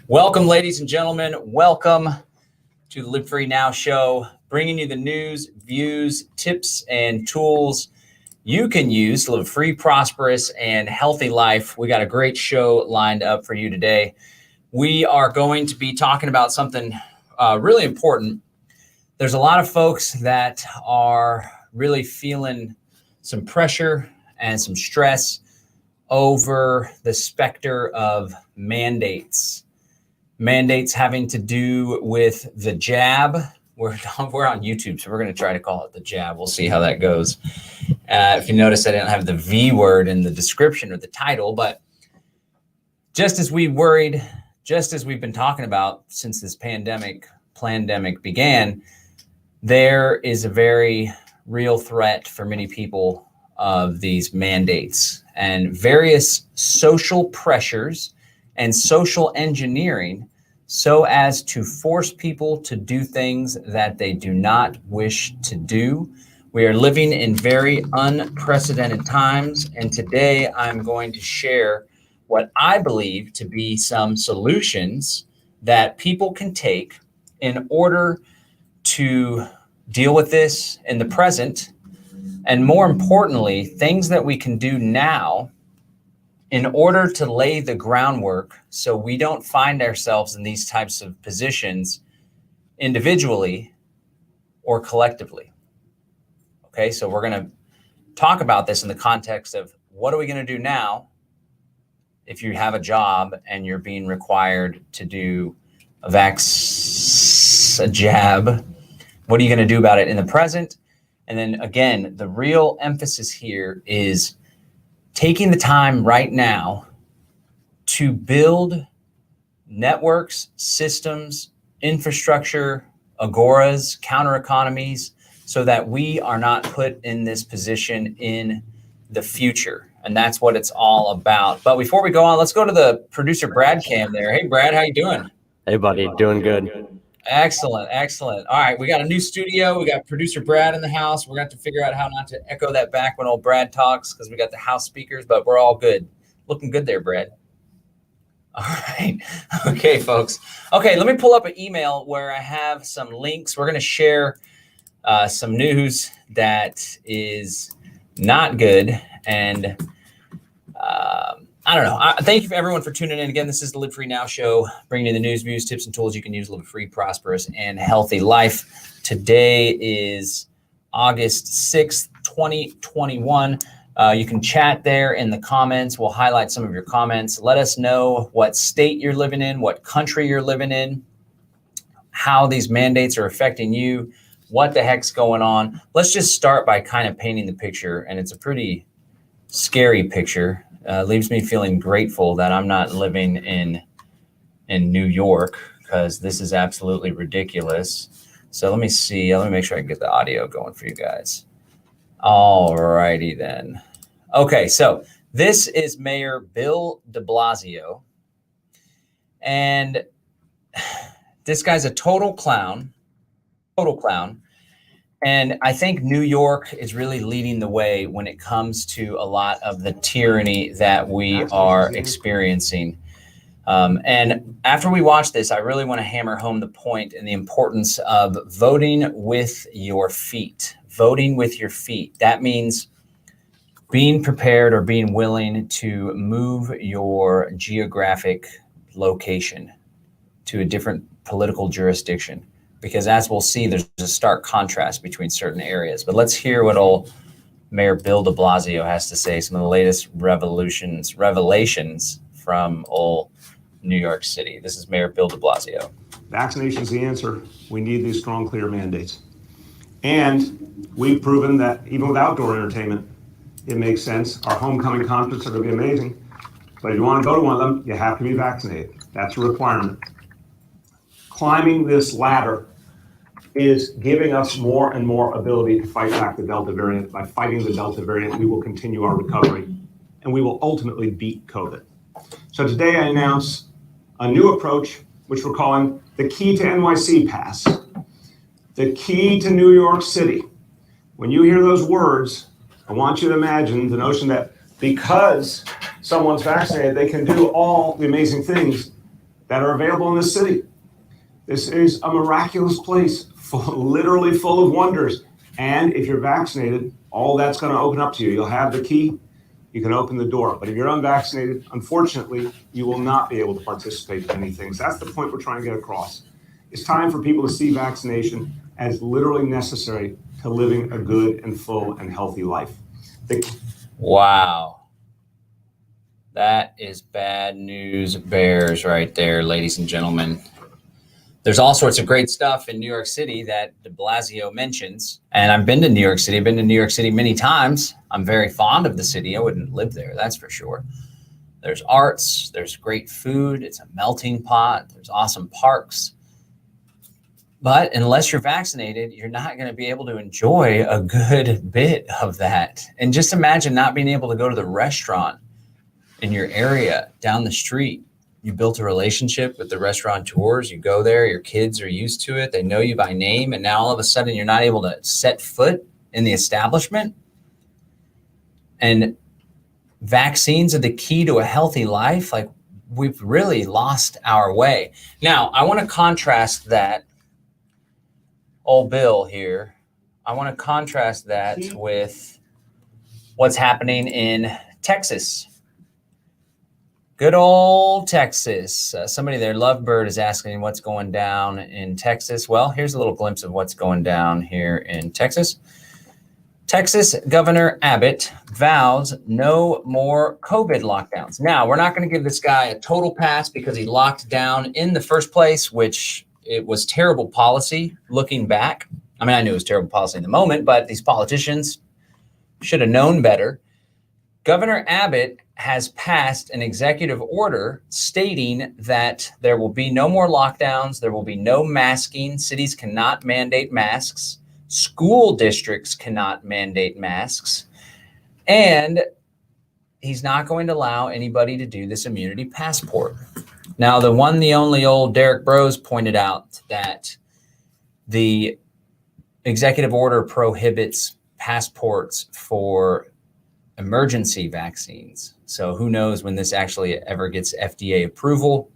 Welcome, ladies and gentlemen. Welcome to the Live Free Now show, bringing you the news, views, tips, and tools you can use to live a free, prosperous, and healthy life. We got a great show lined up for you today. We are going to be talking about something really important. There's a lot of folks that are really feeling some pressure and some stress over the specter of mandates. Mandates having to do with the jab. We're on YouTube, so we're going to try to call it the jab. We'll see how that goes. If you notice, I didn't have the V word in the description or the title, but just as we worried, just as we've been talking about since this pandemic began, there is a very real threat for many people of these mandates and various social pressures and social engineering so as to force people to do things that they do not wish to do. We are living in very unprecedented times, and today I'm going to share what I believe to be some solutions that people can take in order to deal with this in the present, and more importantly, things that we can do now in order to lay the groundwork so we don't find ourselves in these types of positions individually or collectively. Okay, so we're going to talk about this in the context of what are we going to do now if you have a job and you're being required to do a jab. What are you going to do about it in the present? And then again, the real emphasis here is taking the time right now to build networks, systems, infrastructure, agoras, counter economies, so that we are not put in this position in the future. And that's what it's all about. But before we go on, let's go to the producer Brad cam there. Hey, Brad, how you doing? Hey, buddy, doing good. Excellent, excellent. All right, we got a new studio. We got producer Brad in the house. We're going to have to figure out how not to echo that back when old Brad talks because we got the house speakers, but we're all good. Looking good there, Brad. All right. Okay, folks. Okay, let me pull up an email where I have some links. We're going to share some news that is not good. And I don't know. Thank you for everyone for tuning in. Again, this is the Live Free Now show, bringing you the news, views, tips, and tools you can use to live a free, prosperous, and healthy life. Today is August 6th, 2021. You can chat there in the comments. We'll highlight some of your comments. Let us know what state you're living in, what country you're living in, how these mandates are affecting you, what the heck's going on. Let's just start by kind of painting the picture, and it's a pretty scary picture. Leaves me feeling grateful that I'm not living in New York because this is absolutely ridiculous. So let me see. Let me make sure I can get the audio going for you guys. All righty then. Okay, so this is Mayor Bill de Blasio. And this guy's a total clown. And I think New York is really leading the way when it comes to a lot of the tyranny that we are experiencing. And after we watch this, I really want to hammer home the point and the importance of voting with your feet. Voting with your feet. That means being prepared or being willing to move your geographic location to a different political jurisdiction. Because as we'll see, there's a stark contrast between certain areas. But let's hear what old Mayor Bill de Blasio has to say, some of the latest revelations from old New York City. This is Mayor Bill de Blasio. Vaccination is the answer. We need these strong, clear mandates. And we've proven that even with outdoor entertainment, it makes sense. Our homecoming concerts are going to be amazing. But if you want to go to one of them, you have to be vaccinated. That's a requirement. Climbing this ladder is giving us more and more ability to fight back the Delta variant. By fighting the Delta variant, we will continue our recovery, and we will ultimately beat COVID. So today I announce a new approach, which we're calling the Key to NYC Pass. The key to New York City. When you hear those words, I want you to imagine the notion that because someone's vaccinated, they can do all the amazing things that are available in this city. This is a miraculous place, literally full of wonders. And if you're vaccinated, all that's going to open up to you. You'll have the key. You can open the door. But if you're unvaccinated, unfortunately, you will not be able to participate in many things. That's the point we're trying to get across. It's time for people to see vaccination as literally necessary to living a good and full and healthy life. Wow. That is bad news bears right there, ladies and gentlemen. There's all sorts of great stuff in New York City that de Blasio mentions. And I've been to New York City. I've been to New York City many times. I'm very fond of the city. I wouldn't live there, that's for sure. There's arts, there's great food. It's a melting pot. There's awesome parks. But unless you're vaccinated, you're not going to be able to enjoy a good bit of that. And just imagine not being able to go to the restaurant in your area down the street. You built a relationship with the restaurateurs. You go there, your kids are used to it. They know you by name. And now all of a sudden you're not able to set foot in the establishment. And vaccines are the key to a healthy life. Like, we've really lost our way. Now, I want to contrast that, old Bill here. I want to contrast that with what's happening in Texas. Good old Texas. Somebody there, Lovebird, is asking what's going down in Texas. Well, here's a little glimpse of what's going down here in Texas. Texas Governor Abbott vows no more COVID lockdowns. Now, we're not going to give this guy a total pass because he locked down in the first place, which it was terrible policy looking back. I mean, I knew it was terrible policy in the moment, but these politicians should have known better. Governor Abbott has passed an executive order stating that there will be no more lockdowns. There will be no masking. Cities cannot mandate masks. School districts cannot mandate masks. And he's not going to allow anybody to do this immunity passport. Now, the one, the only old Derek Bros pointed out that the executive order prohibits passports for emergency vaccines. So who knows when this actually ever gets FDA approval,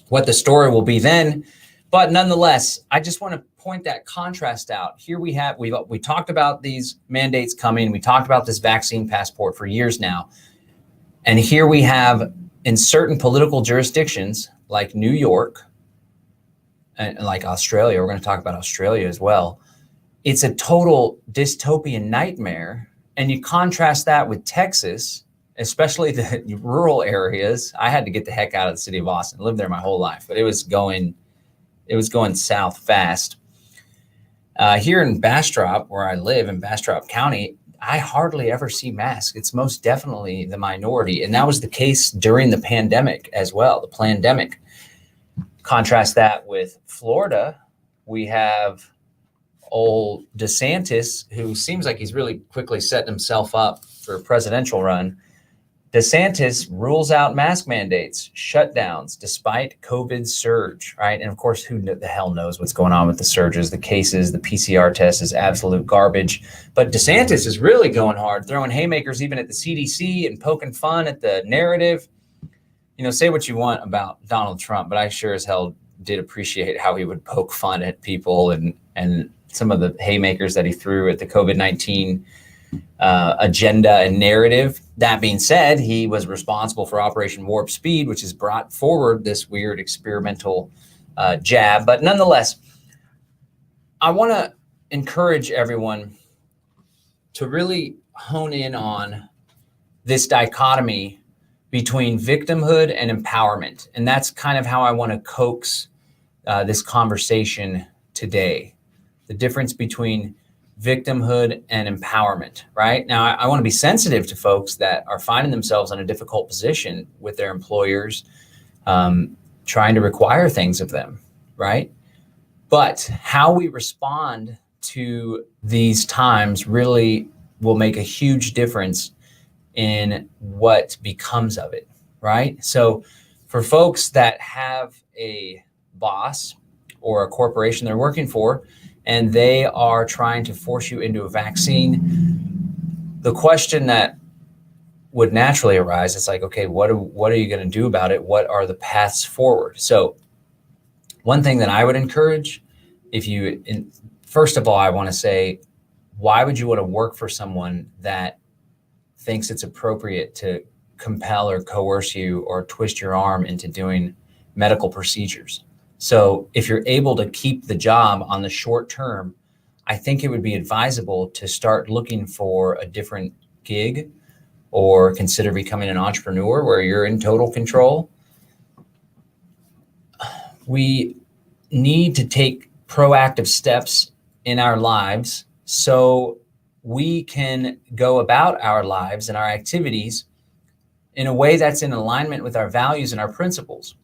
what the story will be then. But nonetheless, I just want to point that contrast out. Here we have, we talked about these mandates coming. We talked about this vaccine passport for years now. And here we have, in certain political jurisdictions like New York and like Australia, we're going to talk about Australia as well. It's a total dystopian nightmare. And you contrast that with Texas, especially the rural areas. I had to get the heck out of the city of Austin. I lived there my whole life, but it was going south fast. Here in Bastrop, where I live in Bastrop County, I hardly ever see masks. It's most definitely the minority. And that was the case during the pandemic as well, the plandemic. Contrast that with Florida. We have old DeSantis, who seems like he's really quickly setting himself up for a presidential run. DeSantis rules out mask mandates, shutdowns, despite COVID surge, right? And of course, who the hell knows what's going on with the surges, the cases, the PCR test is absolute garbage. But DeSantis is really going hard, throwing haymakers even at the CDC and poking fun at the narrative. You know, say what you want about Donald Trump, but I sure as hell did appreciate how he would poke fun at people and some of the haymakers that he threw at the COVID-19 agenda and narrative. That being said, he was responsible for Operation Warp Speed, which has brought forward this weird experimental jab. But nonetheless, I want to encourage everyone to really hone in on this dichotomy between victimhood and empowerment. And that's kind of how I want to coax this conversation today. The difference between victimhood and empowerment, right? Now, I want to be sensitive to folks that are finding themselves in a difficult position with their employers, trying to require things of them, right? But how we respond to these times really will make a huge difference in what becomes of it, right? So for folks that have a boss or a corporation they're working for, and they are trying to force you into a vaccine, the question that would naturally arise. It's like, okay, what are you going to do about it? What are the paths forward? So one thing that I would encourage, first of all, I want to say, why would you want to work for someone that thinks it's appropriate to compel or coerce you or twist your arm into doing medical procedures? So if you're able to keep the job on the short term, I think it would be advisable to start looking for a different gig or consider becoming an entrepreneur where you're in total control. We need to take proactive steps in our lives so we can go about our lives and our activities in a way that's in alignment with our values and our principles.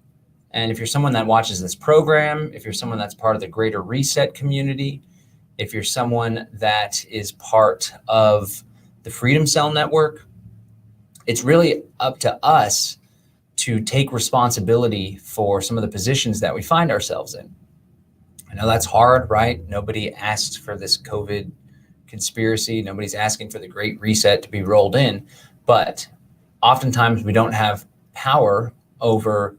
And if you're someone that watches this program, if you're someone that's part of the Greater Reset community, if you're someone that is part of the Freedom Cell Network, it's really up to us to take responsibility for some of the positions that we find ourselves in. I know that's hard, right? Nobody asks for this COVID conspiracy. Nobody's asking for the Great Reset to be rolled in, but oftentimes we don't have power over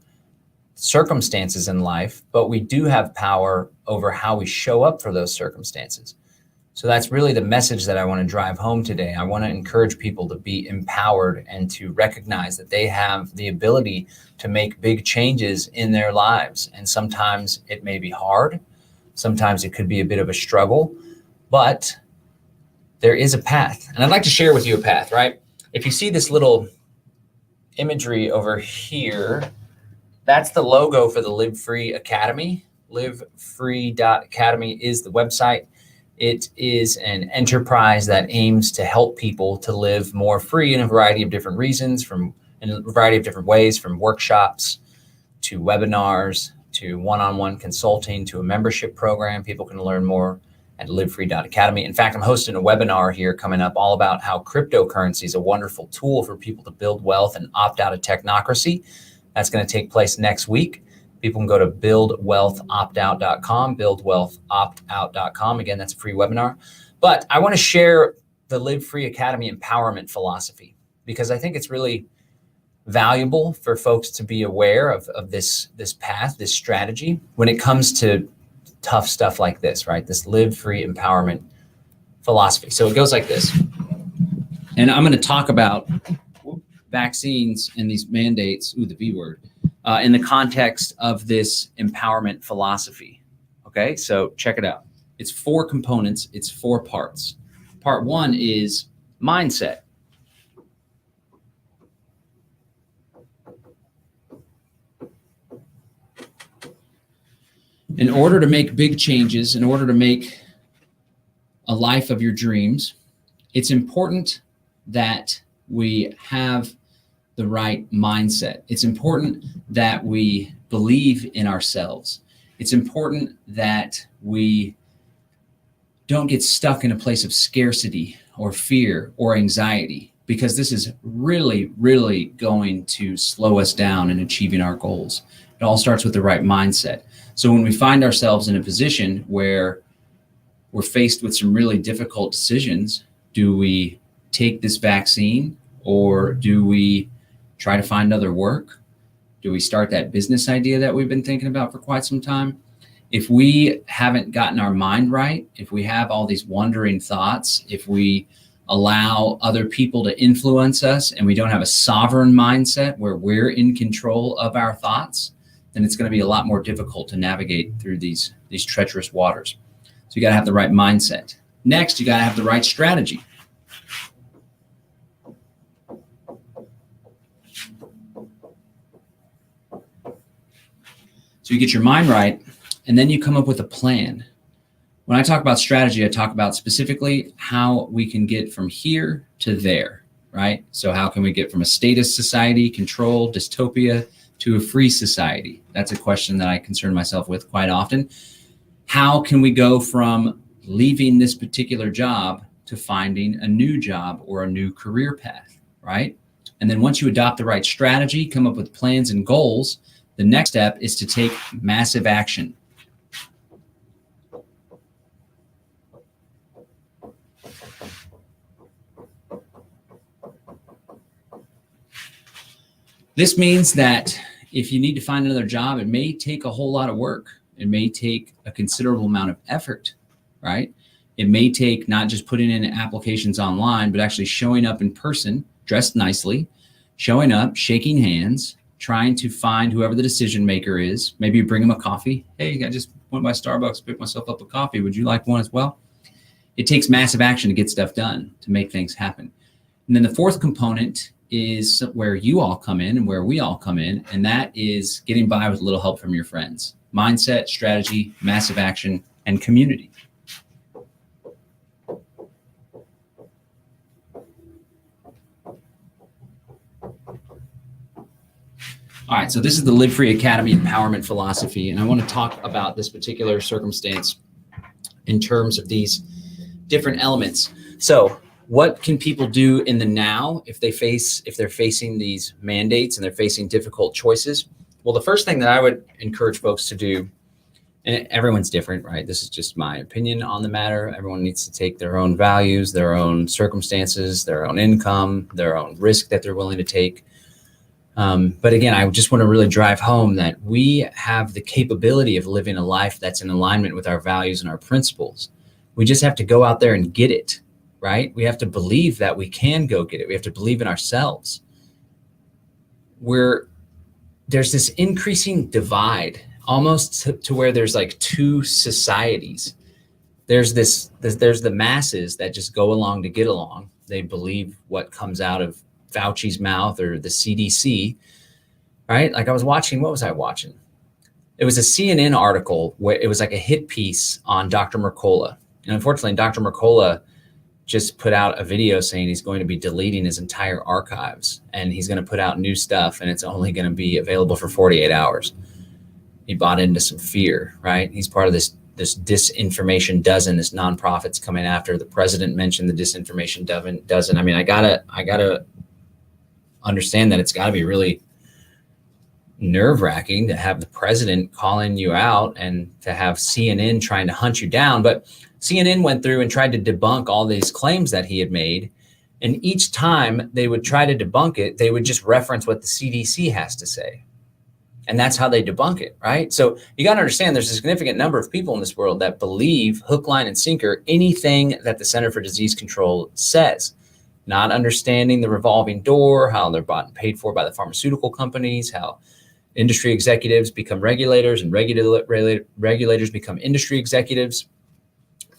circumstances in life, but we do have power over how we show up for those circumstances. So that's really the message that I want to drive home today. I want to encourage people to be empowered and to recognize that they have the ability to make big changes in their lives. And sometimes it may be hard. Sometimes it could be a bit of a struggle, but there is a path. And I'd like to share with you a path, right? If you see this little imagery over here, that's the logo for the Live Free Academy. livefree.academy is the website. It is an enterprise that aims to help people to live more free in a variety of different reasons, in a variety of different ways, from workshops to webinars to one-on-one consulting to a membership program. People can learn more at livefree.academy. In fact, I'm hosting a webinar here coming up all about how cryptocurrency is a wonderful tool for people to build wealth and opt out of technocracy. That's going to take place next week. People can go to buildwealthoptout.com, buildwealthoptout.com. Again, that's a free webinar. But I want to share the Live Free Academy empowerment philosophy because I think it's really valuable for folks to be aware of this path, this strategy when it comes to tough stuff like this, right? This Live Free empowerment philosophy. So it goes like this. And I'm going to talk about vaccines and these mandates, the V word, in the context of this empowerment philosophy. Okay, so check it out. It's 4 components, it's 4 parts. Part 1 is mindset. In order to make big changes, in order to make a life of your dreams, it's important that we have the right mindset. It's important that we believe in ourselves. It's important that we don't get stuck in a place of scarcity or fear or anxiety, because this is really, really going to slow us down in achieving our goals. It all starts with the right mindset. So when we find ourselves in a position where we're faced with some really difficult decisions, do we take this vaccine or do we try to find other work? Do we start that business idea that we've been thinking about for quite some time? If we haven't gotten our mind right, if we have all these wandering thoughts, if we allow other people to influence us and we don't have a sovereign mindset where we're in control of our thoughts, then it's going to be a lot more difficult to navigate through these treacherous waters. So you got to have the right mindset. Next, you got to have the right strategy. So you get your mind right, and then you come up with a plan. When I talk about strategy, I talk about specifically how we can get from here to there, right? So how can we get from a statist society, control, dystopia, to a free society? That's a question that I concern myself with quite often. How can we go from leaving this particular job to finding a new job or a new career path, right? And then once you adopt the right strategy, come up with plans and goals, the next step is to take massive action. This means that if you need to find another job, it may take a whole lot of work. It may take a considerable amount of effort, right? It may take not just putting in applications online, but actually showing up in person, dressed nicely, showing up, shaking hands, trying to find whoever the decision maker is. Maybe you bring them a coffee. Hey, I just went by Starbucks, picked myself up a coffee. Would you like one as well? It takes massive action to get stuff done, to make things happen. And then the fourth component is where you all come in and where we all come in, and that is getting by with a little help from your friends. Mindset, strategy, massive action, and community. All right, so this is the Live Free Academy empowerment philosophy, and I want to talk about this particular circumstance in terms of these different elements. So what can people do in the now if they're facing these mandates and they're facing difficult choices? Well, the first thing that I would encourage folks to do, and everyone's different, right? This is just my opinion on the matter. Everyone needs to take their own values, their own circumstances, their own income, their own risk that they're willing to take. But again, I just want to really drive home that we have the capability of living a life that's in alignment with our values and our principles. We just have to go out there and get it, right? We have to believe that we can go get it. We have to believe in ourselves. There's this increasing divide, almost to where there's like two societies. There's the masses that just go along to get along. They believe what comes out of Fauci's mouth or the CDC, right? Like what was I watching? It was a CNN article where it was like a hit piece on Dr. Mercola. And unfortunately, Dr. Mercola just put out a video saying he's going to be deleting his entire archives and he's going to put out new stuff and it's only going to be available for 48 hours. He bought into some fear, right? He's part of this disinformation dozen, this nonprofit's coming after. The president mentioned the disinformation dozen. I mean, I gotta understand that it's got to be really nerve-wracking to have the president calling you out and to have CNN trying to hunt you down. But CNN went through and tried to debunk all these claims that he had made. And each time they would try to debunk it, they would just reference what the CDC has to say. And that's how they debunk it, right? So you got to understand there's a significant number of people in this world that believe hook, line, and sinker anything that the Center for Disease Control says. Not understanding the revolving door, how they're bought and paid for by the pharmaceutical companies, how industry executives become regulators and regulators become industry executives.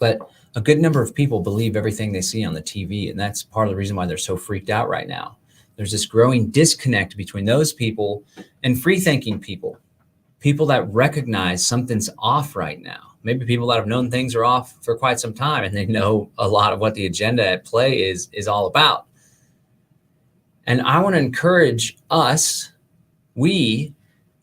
But a good number of people believe everything they see on the TV. And that's part of the reason why they're so freaked out right now. There's this growing disconnect between those people and free-thinking people that recognize something's off right now. Maybe people that have known things are off for quite some time and they know a lot of what the agenda at play is all about. And I want to encourage we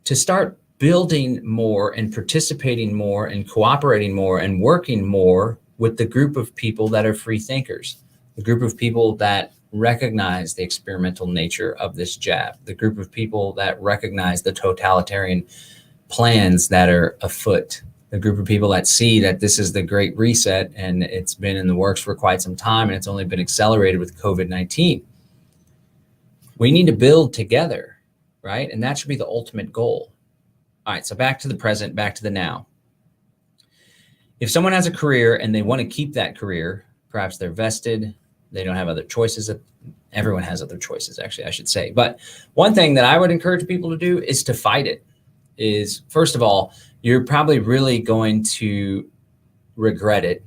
to start building more and participating more and cooperating more and working more with the group of people that are free thinkers, the group of people that recognize the experimental nature of this jab, the group of people that recognize the totalitarian plans that are afoot, the group of people that see that this is the Great Reset and it's been in the works for quite some time and it's only been accelerated with COVID-19. We need to build together, right? And that should be the ultimate goal. All right, so back to the present, back to the now. If someone has a career and they want to keep that career, perhaps they're vested, they don't have other choices. Everyone has other choices, actually, I should say. But one thing that I would encourage people to do is to fight it. Is, first of all, you're probably really going to regret it,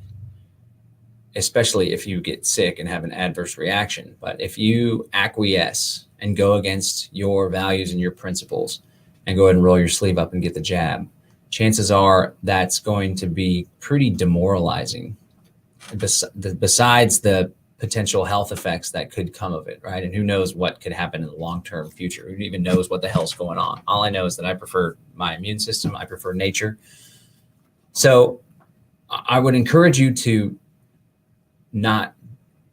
especially if you get sick and have an adverse reaction. But if you acquiesce and go against your values and your principles and go ahead and roll your sleeve up and get the jab, chances are that's going to be pretty demoralizing, besides the potential health effects that could come of it, right? And who knows what could happen in the long-term future? Who even knows what the hell's going on? All I know is that I prefer my immune system. I prefer nature. So I would encourage you to not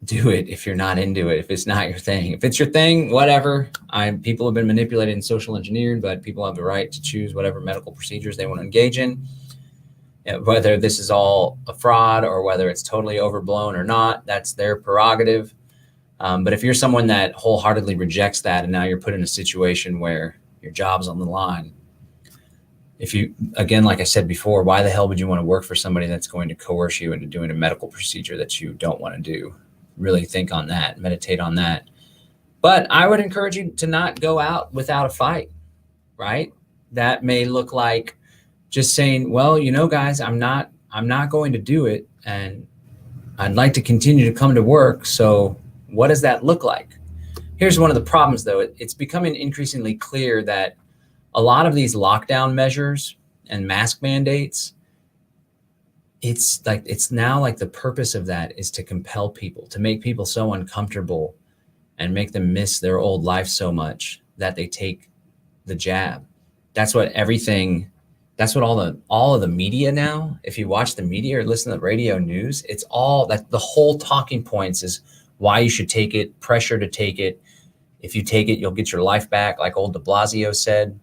do it if you're not into it, if it's not your thing. If it's your thing, whatever. People have been manipulated and social engineered, but people have the right to choose whatever medical procedures they want to engage in. Whether this is all a fraud or whether it's totally overblown or not, that's their prerogative. But if you're someone that wholeheartedly rejects that, and now you're put in a situation where your job's on the line, if you, again, like I said before, why the hell would you want to work for somebody that's going to coerce you into doing a medical procedure that you don't want to do? Really think on that, meditate on that. But I would encourage you to not go out without a fight, right? That may look like just saying, well, guys, I'm not going to do it, and I'd like to continue to come to work. So what does that look like? Here's one of the problems, though. It's becoming increasingly clear that a lot of these lockdown measures and mask mandates, it's now like the purpose of that is to compel people, to make people so uncomfortable and make them miss their old life so much that they take the jab. That's what all of the media now, if you watch the media or listen to the radio news, it's all that the whole talking points is why you should take it, pressure to take it. If you take it, you'll get your life back, like old de Blasio said.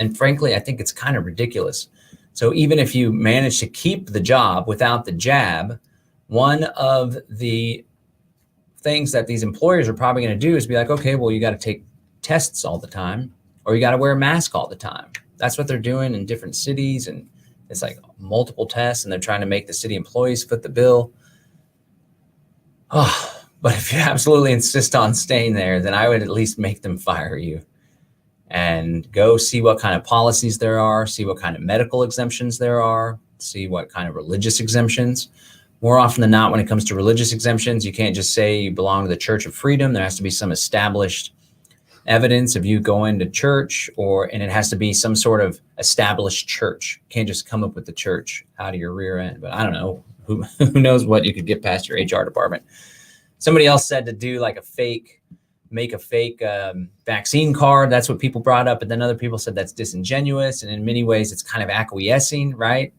And frankly, I think it's kind of ridiculous. So even if you manage to keep the job without the jab, one of the things that these employers are probably going to do is be like, okay, well, you got to take tests all the time, or you got to wear a mask all the time. That's what they're doing in different cities. And it's like multiple tests, and they're trying to make the city employees foot the bill. Oh, but if you absolutely insist on staying there, then I would at least make them fire you and go see what kind of policies there are, see what kind of medical exemptions there are, see what kind of religious exemptions. More often than not, when it comes to religious exemptions, you can't just say you belong to the Church of Freedom. There has to be some established evidence of you going to church, and it has to be some sort of established church. You can't just come up with the church out of your rear end. But I don't know, who knows what you could get past your HR department. Somebody else said to do like make a fake vaccine card. That's what people brought up. But then other people said that's disingenuous. And in many ways, it's kind of acquiescing, right?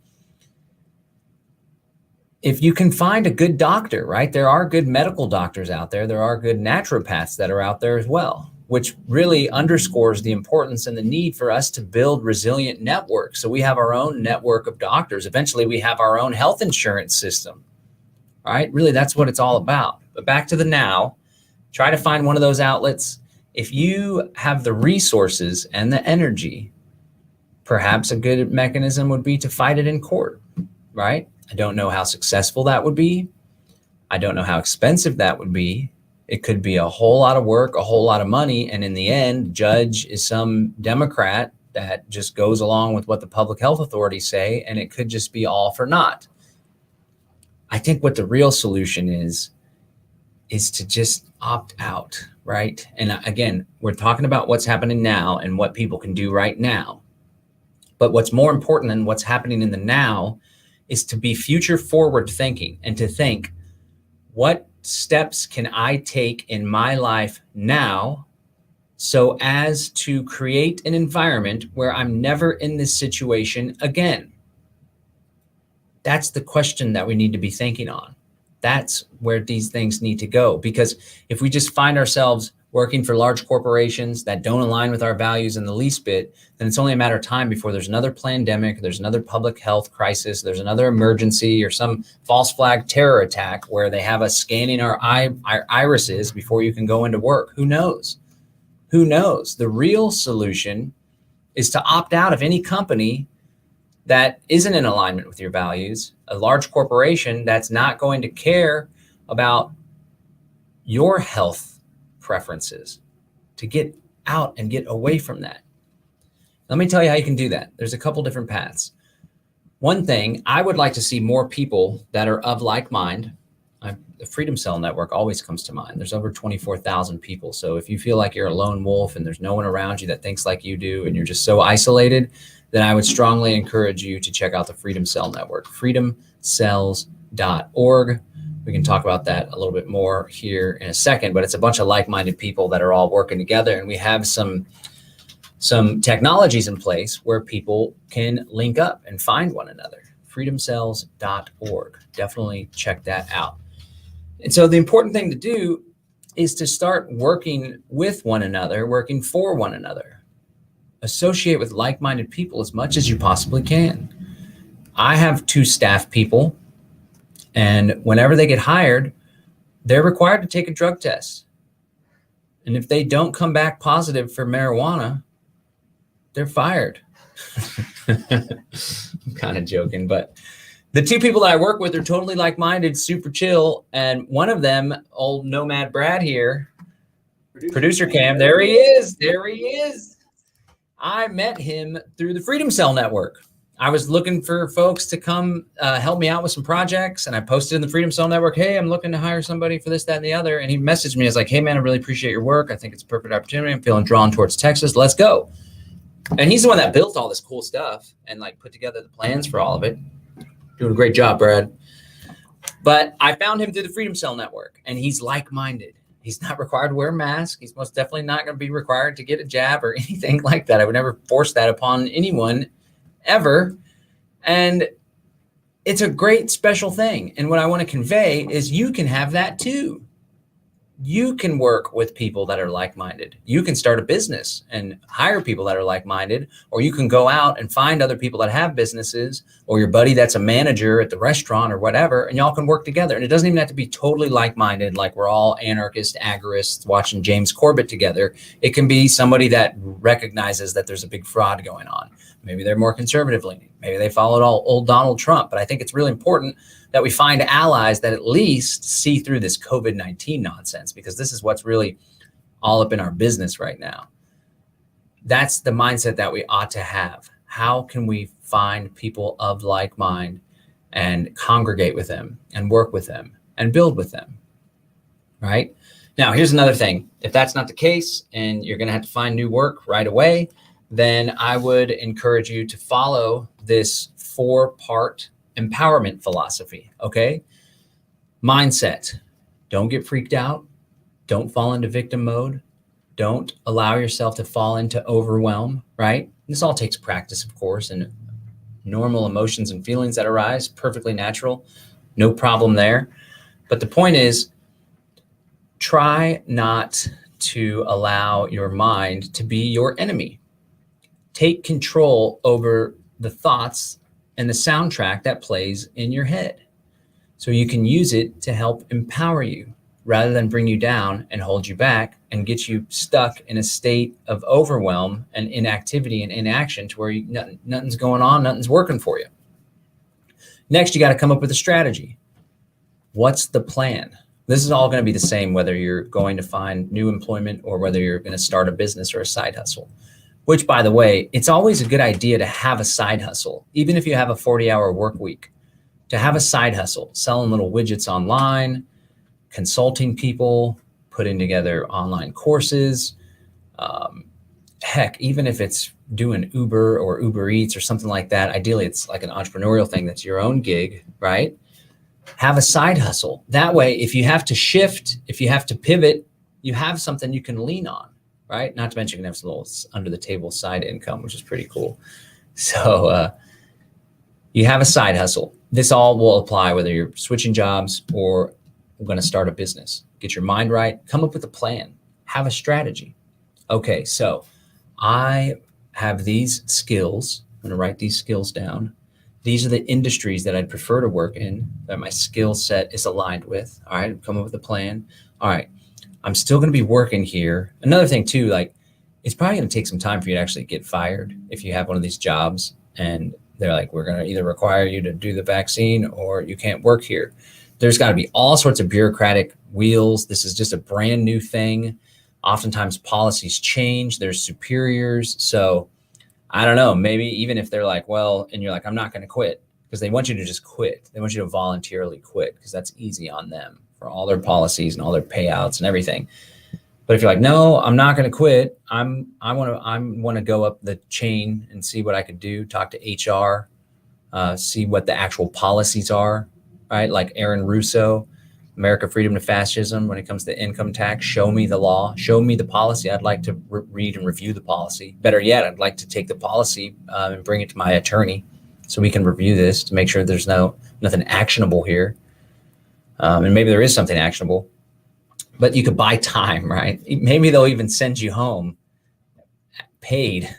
If you can find a good doctor, right? There are good medical doctors out there. There are good naturopaths that are out there as well, which really underscores the importance and the need for us to build resilient networks. So we have our own network of doctors. Eventually, we have our own health insurance system, right? Really, that's what it's all about. But back to the now. Try to find one of those outlets. If you have the resources and the energy, perhaps a good mechanism would be to fight it in court, right? I don't know how successful that would be. I don't know how expensive that would be. It could be a whole lot of work, a whole lot of money. And in the end, the judge is some Democrat that just goes along with what the public health authorities say, and it could just be all for naught. I think what the real solution is to just opt out, right? And again, we're talking about what's happening now and what people can do right now. But what's more important than what's happening in the now is to be future forward thinking and to think, what steps can I take in my life now so as to create an environment where I'm never in this situation again? That's the question that we need to be thinking on. That's where these things need to go. Because if we just find ourselves working for large corporations that don't align with our values in the least bit, then it's only a matter of time before there's another pandemic, there's another public health crisis, there's another emergency or some false flag terror attack where they have us scanning our irises before you can go into work. Who knows? Who knows? The real solution is to opt out of any company that isn't in alignment with your values, a large corporation that's not going to care about your health preferences, to get out and get away from that. Let me tell you how you can do that. There's a couple different paths. One thing, I would like to see more people that are of like mind. The Freedom Cell Network always comes to mind. There's over 24,000 people. So if you feel like you're a lone wolf and there's no one around you that thinks like you do and you're just so isolated, then I would strongly encourage you to check out the Freedom Cell Network, freedomcells.org. We can talk about that a little bit more here in a second, but it's a bunch of like-minded people that are all working together, and we have some technologies in place where people can link up and find one another. freedomcells.org. Definitely check that out. And so the important thing to do is to start working with one another, working for one another. Associate with like-minded people as much as you possibly can. I have 2 staff people, and whenever they get hired, they're required to take a drug test. And if they don't come back positive for marijuana, they're fired. I'm kind of joking, but the two people that I work with are totally like-minded, super chill. And one of them, old Nomad Brad here, producer Cam, there he is. There he is. I met him through the Freedom Cell Network. I was looking for folks to come help me out with some projects. And I posted in the Freedom Cell Network, hey, I'm looking to hire somebody for this, that, and the other. And he messaged me. I was like, hey, man, I really appreciate your work. I think it's a perfect opportunity. I'm feeling drawn towards Texas. Let's go. And he's the one that built all this cool stuff and like put together the plans for all of it. Doing a great job, Brad. But I found him through the Freedom Cell Network, and he's like-minded. He's not required to wear a mask. He's most definitely not going to be required to get a jab or anything like that. I would never force that upon anyone ever. And it's a great special thing. And what I want to convey is you can have that too. You can work with people that are like-minded. You can start a business and hire people that are like-minded, or you can go out and find other people that have businesses, or your buddy that's a manager at the restaurant or whatever, and y'all can work together. And it doesn't even have to be totally like-minded, like we're all anarchist agorists watching James Corbett together. It can be somebody that recognizes that there's a big fraud going on. Maybe they're more conservative leaning. Maybe they followed old Donald Trump. But I think it's really important that we find allies that at least see through this COVID-19 nonsense, because this is what's really all up in our business right now. That's the mindset that we ought to have. How can we find people of like mind and congregate with them and work with them and build with them, right? Now, here's another thing. If that's not the case and you're going to have to find new work right away, then I would encourage you to follow this 4-part empowerment philosophy, okay? Mindset. Don't get freaked out. Don't fall into victim mode. Don't allow yourself to fall into overwhelm, right? This all takes practice, of course, and normal emotions and feelings that arise, perfectly natural, no problem there. But the point is, try not to allow your mind to be your enemy. Take control over the thoughts and the soundtrack that plays in your head, so you can use it to help empower you rather than bring you down and hold you back and get you stuck in a state of overwhelm and inactivity and inaction to where nothing's going on, nothing's working for you. Next, you got to come up with a strategy. What's the plan? This is all going to be the same whether you're going to find new employment or whether you're going to start a business or a side hustle. Which, by the way, it's always a good idea to have a side hustle, even if you have a 40-hour work week, to have a side hustle, selling little widgets online, consulting people, putting together online courses. Heck, even if it's doing Uber or Uber Eats or something like that, ideally it's like an entrepreneurial thing that's your own gig, right? Have a side hustle. That way, if you have to shift, if you have to pivot, you have something you can lean on. Right? Not to mention you can have some little under the table side income, which is pretty cool. So you have a side hustle. This all will apply whether you're switching jobs or going to start a business. Get your mind right. Come up with a plan. Have a strategy. Okay, so I have these skills. I'm going to write these skills down. These are the industries that I'd prefer to work in, that my skill set is aligned with. All right, come up with a plan. All right. I'm still going to be working here. Another thing too, like it's probably going to take some time for you to actually get fired if you have one of these jobs and they're like, we're going to either require you to do the vaccine or you can't work here. There's got to be all sorts of bureaucratic wheels. This is just a brand new thing. Oftentimes policies change. There's superiors. So I don't know, maybe even if they're like, well, and you're like, I'm not going to quit, because they want you to just quit. They want you to voluntarily quit because that's easy on them for all their policies and all their payouts and everything. But if you're like, no, I'm not going to quit. I want to go up the chain and see what I could do. Talk to HR, see what the actual policies are, right? Like Aaron Russo, America Freedom to Fascism. When it comes to income tax, show me the law, show me the policy. I'd like to read and review the policy. Better yet, I'd like to take the policy and bring it to my attorney so we can review this to make sure there's nothing actionable here. And maybe there is something actionable, but you could buy time, right? Maybe they'll even send you home paid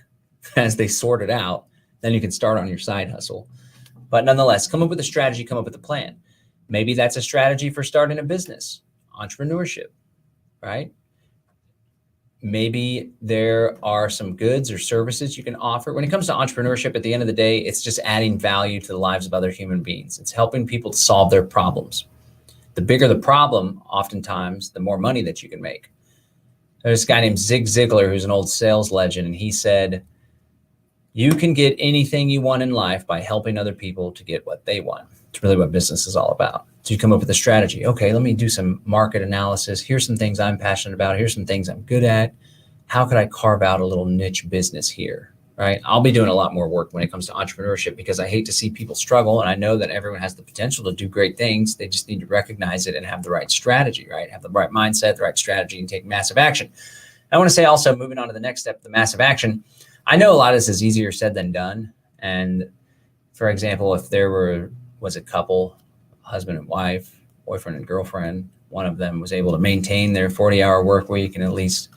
as they sort it out. Then you can start on your side hustle. But nonetheless, come up with a strategy, come up with a plan. Maybe that's a strategy for starting a business. entrepreneurship, right? Maybe there are some goods or services you can offer. When it comes to entrepreneurship, at the end of the day, it's just adding value to the lives of other human beings. It's helping people to solve their problems. The bigger the problem, oftentimes, the more money that you can make. There's this guy named Zig Ziglar, who's an old sales legend, and he said, you can get anything you want in life by helping other people to get what they want. It's really what business is all about. So you come up with a strategy. Okay, let me do some market analysis. Here's some things I'm passionate about. Here's some things I'm good at. How could I carve out a little niche business here, right? I'll be doing a lot more work when it comes to entrepreneurship because I hate to see people struggle. And I know that everyone has the potential to do great things. They just need to recognize it and have the right strategy, right? Have the right mindset, the right strategy, and take massive action. I want to say also, moving on to the next step, the massive action. I know a lot of this is easier said than done. And for example, if there was a couple, husband and wife, boyfriend and girlfriend, one of them was able to maintain their 40-hour work week and at least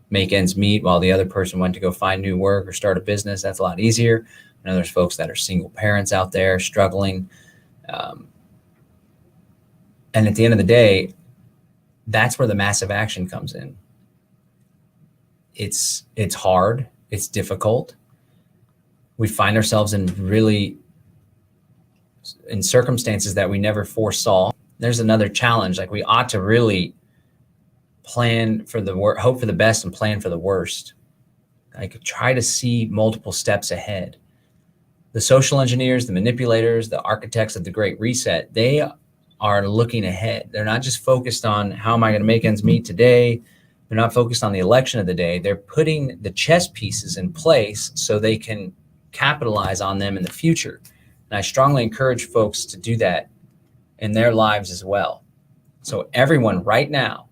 make ends meet while the other person went to go find new work or start a business, that's a lot easier. I know there's folks that are single parents out there struggling. And at the end of the day, that's where the massive action comes in. It's hard. It's difficult. We find ourselves in circumstances that we never foresaw. There's another challenge. Like, we ought to really plan for the worst, hope for the best, and plan for the worst. Like, try to see multiple steps ahead. The social engineers, the manipulators, the architects of the Great Reset, they are looking ahead. They're not just focused on how am I going to make ends meet today. They're not focused on the election of the day. They're putting the chess pieces in place so they can capitalize on them in the future. And I strongly encourage folks to do that in their lives as well. So everyone right now,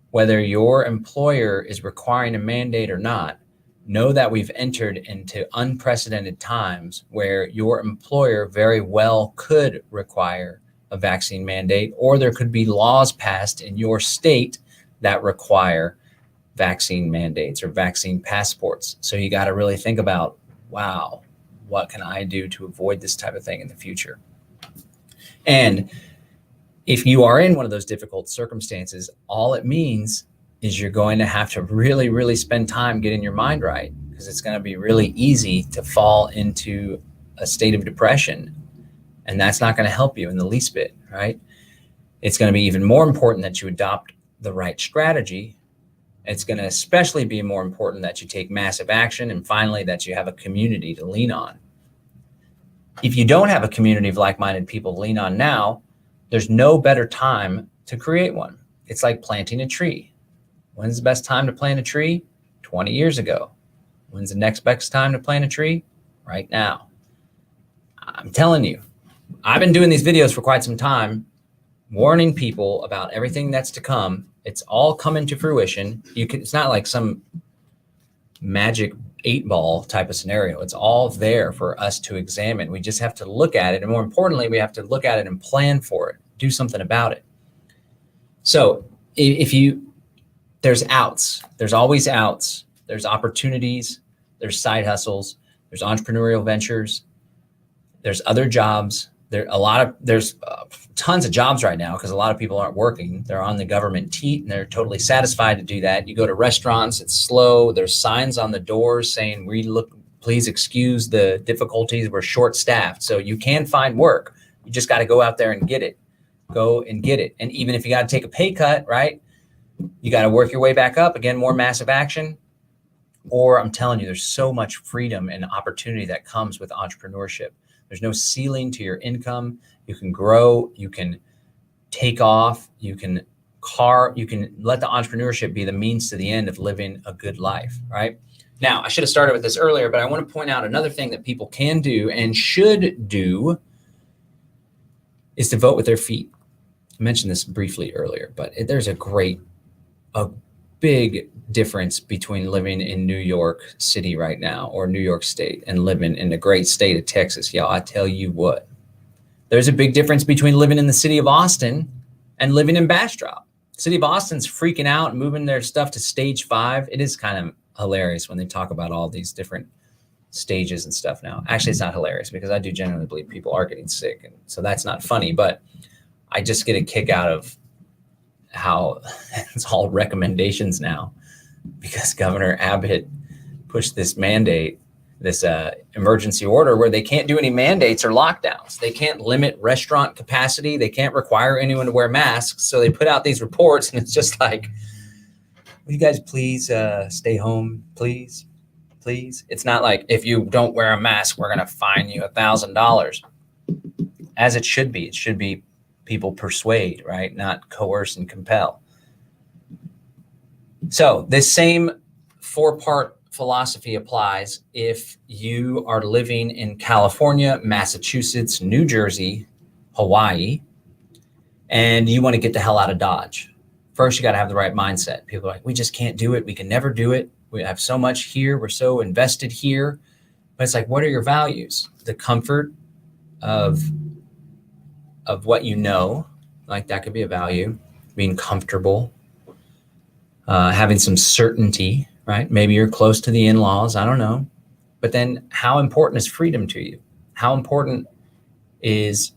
whether your employer is requiring a mandate or not, know that we've entered into unprecedented times where your employer very well could require a vaccine mandate, or there could be laws passed in your state that require vaccine mandates or vaccine passports. So you got to really think about, wow, what can I do to avoid this type of thing in the future? And if you are in one of those difficult circumstances, all it means is you're going to have to really, really spend time getting your mind right, because it's going to be really easy to fall into a state of depression. And that's not going to help you in the least bit, right? It's going to be even more important that you adopt the right strategy. It's going to especially be more important that you take massive action, and finally, that you have a community to lean on. If you don't have a community of like-minded people to lean on now, there's no better time to create one. It's like planting a tree. When's the best time to plant a tree? 20 years ago. When's the next best time to plant a tree? Right now. I'm telling you, I've been doing these videos for quite some time, warning people about everything that's to come. It's all coming to fruition. It's not like some magic 8-ball type of scenario. It's all there for us to examine. We just have to look at it. And more importantly, we have to look at it and plan for it, do something about it. So there's outs, there's always outs. There's opportunities, there's side hustles, there's entrepreneurial ventures, there's other jobs. There's tons of jobs right now because a lot of people aren't working. They're on the government teat and they're totally satisfied to do that. You go to restaurants, it's slow. There's signs on the doors saying, please excuse the difficulties. We're short staffed. So you can find work. You just got to go out there and get it. Go and get it. And even if you got to take a pay cut, right? You got to work your way back up. Again, more massive action. Or I'm telling you, there's so much freedom and opportunity that comes with entrepreneurship. There's no ceiling to your income. You can grow, you can take off, you can let the entrepreneurship be the means to the end of living a good life, right? Now, I should have started with this earlier, but I want to point out another thing that people can do and should do is to vote with their feet. I mentioned this briefly earlier, but there's a big difference between living in New York City right now or New York State and living in the great state of Texas. Y'all, I tell you what, there's a big difference between living in the city of Austin and living in Bastrop. The city of Austin's freaking out and moving their stuff to stage 5. It is kind of hilarious when they talk about all these different stages and stuff now. Actually, it's not hilarious because I do genuinely believe people are getting sick. And so that's not funny, but I just get a kick out of how it's all recommendations now because Governor Abbott pushed this mandate, this emergency order where they can't do any mandates or lockdowns. They can't limit restaurant capacity. They can't require anyone to wear masks. So they put out these reports and it's just like, will you guys please stay home, please? Please. It's not like if you don't wear a mask, we're going to fine you $1,000. As it should be. It should be people persuade, right? Not coerce and compel. So this same 4-part philosophy applies if you are living in California, Massachusetts, New Jersey, Hawaii, and you want to get the hell out of Dodge. First, you got to have the right mindset. People are like, we just can't do it. We can never do it. We have so much here. We're so invested here. But it's like, what are your values? The comfort of what you know, like that could be a value. Being comfortable, having some certainty, right? Maybe you're close to the in-laws. I don't know. But then how important is freedom to you? How important is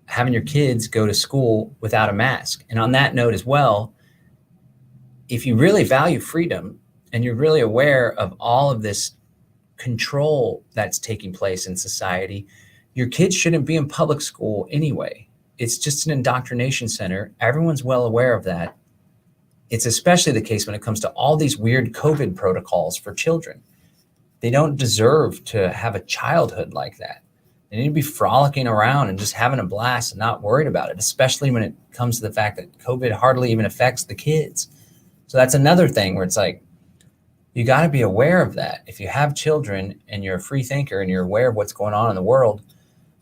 having your kids go to school without a mask? And on that note as well, if you really value freedom and you're really aware of all of this control that's taking place in society, your kids shouldn't be in public school anyway. It's just an indoctrination center. Everyone's well aware of that. It's especially the case when it comes to all these weird COVID protocols for children. They don't deserve to have a childhood like that. They need to be frolicking around and just having a blast and not worried about it, especially when it comes to the fact that COVID hardly even affects the kids. So that's another thing where it's like, you got to be aware of that. If you have children and you're a free thinker and you're aware of what's going on in the world,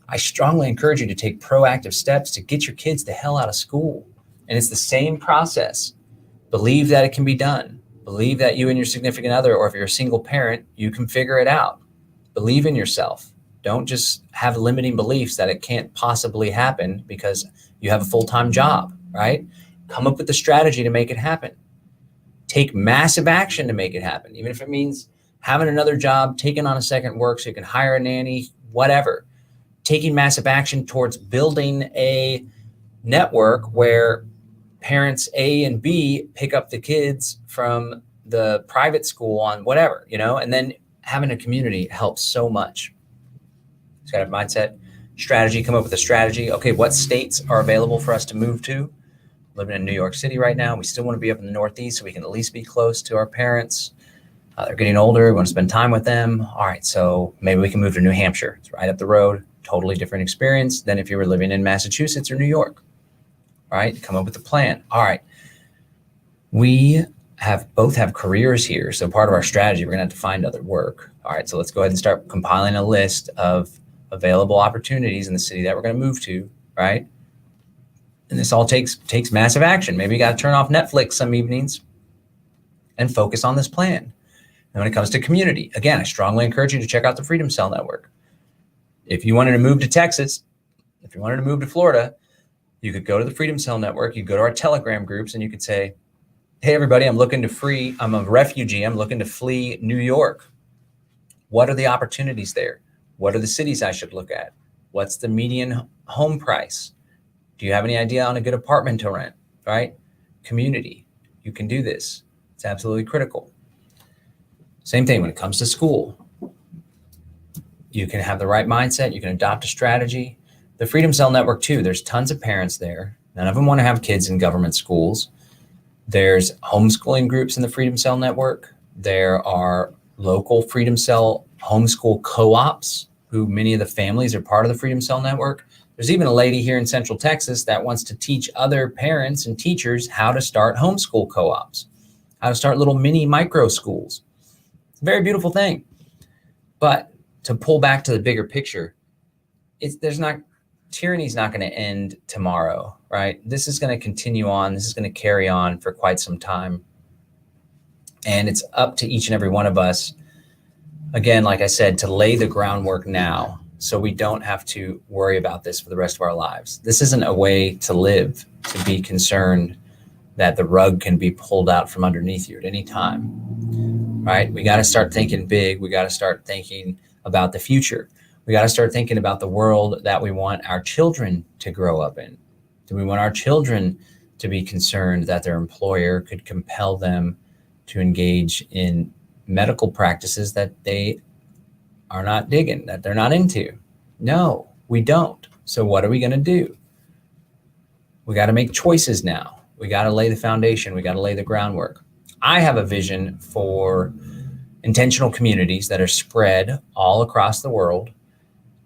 I strongly encourage you to take proactive steps to get your kids the hell out of school. And it's the same process. Believe that it can be done. Believe that you and your significant other, or if you're a single parent, you can figure it out. Believe in yourself. Don't just have limiting beliefs that it can't possibly happen because you have a full-time job, right? Come up with a strategy to make it happen. Take massive action to make it happen, even if it means having another job, taking on a second work so you can hire a nanny, whatever. Taking massive action towards building a network where parents A and B pick up the kids from the private school on whatever, and then having a community helps so much. It's got a mindset, strategy, come up with a strategy. Okay, what states are available for us to move to? Living in New York City right now. We still want to be up in the Northeast so we can at least be close to our parents. They're getting older. We want to spend time with them. All right, so maybe we can move to New Hampshire. It's right up the road. Totally different experience than if you were living in Massachusetts or New York. All right, come up with a plan. All right, we both have careers here. So part of our strategy, we're going to have to find other work. All right, so let's go ahead and start compiling a list of available opportunities in the city that we're going to move to, right? And this all takes massive action. Maybe you got to turn off Netflix some evenings and focus on this plan. And when it comes to community, again, I strongly encourage you to check out the Freedom Cell Network. If you wanted to move to Texas, if you wanted to move to Florida, you could go to the Freedom Cell Network. You go to our Telegram groups and you could say, hey, everybody, I'm a refugee. I'm looking to flee New York. What are the opportunities there? What are the cities I should look at? What's the median home price? Do you have any idea on a good apartment to rent, right? Community, you can do this. It's absolutely critical. Same thing when it comes to school. You can have the right mindset. You can adopt a strategy. The Freedom Cell Network too, there's tons of parents there. None of them want to have kids in government schools. There's homeschooling groups in the Freedom Cell Network. There are local Freedom Cell homeschool co-ops who many of the families are part of the Freedom Cell Network. There's even a lady here in Central Texas that wants to teach other parents and teachers how to start homeschool co-ops, how to start little mini micro schools. It's a very beautiful thing. But to pull back to the bigger picture, tyranny's not going to end tomorrow, right? This is going to continue on. This is going to carry on for quite some time. And it's up to each and every one of us, again, like I said, to lay the groundwork now so we don't have to worry about this for the rest of our lives. This isn't a way to live, to be concerned that the rug can be pulled out from underneath you at any time, right? We got to start thinking big. We got to start thinking about the future. We got to start thinking about the world that we want our children to grow up in. Do we want our children to be concerned that their employer could compel them to engage in medical practices that they are not digging, that they're not into. No, we don't. So what are we going to do? We got to make choices now. We got to lay the foundation. We got to lay the groundwork. I have a vision for intentional communities that are spread all across the world,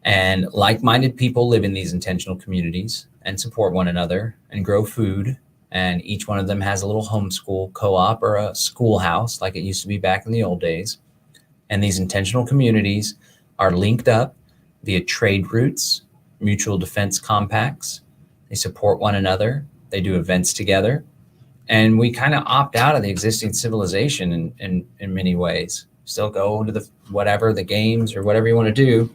and like-minded people live in these intentional communities and support one another and grow food. And each one of them has a little homeschool co-op or a schoolhouse like it used to be back in the old days. And these intentional communities are linked up via trade routes, mutual defense compacts. They support one another. They do events together. And we kind of opt out of the existing civilization in many ways. Still go to the games or whatever you want to do.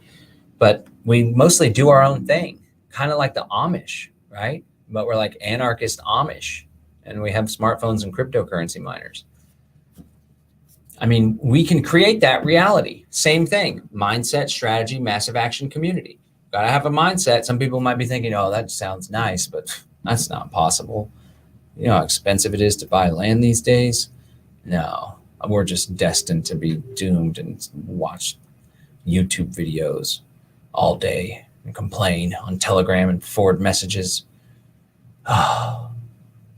But we mostly do our own thing, kind of like the Amish, right? But we're like anarchist Amish, and we have smartphones and cryptocurrency miners. I mean, we can create that reality. Same thing, mindset, strategy, massive action, community. Got to have a mindset. Some people might be thinking, oh, that sounds nice, but that's not possible. You know how expensive it is to buy land these days? No, we're just destined to be doomed and watch YouTube videos all day and complain on Telegram and forward messages. Oh,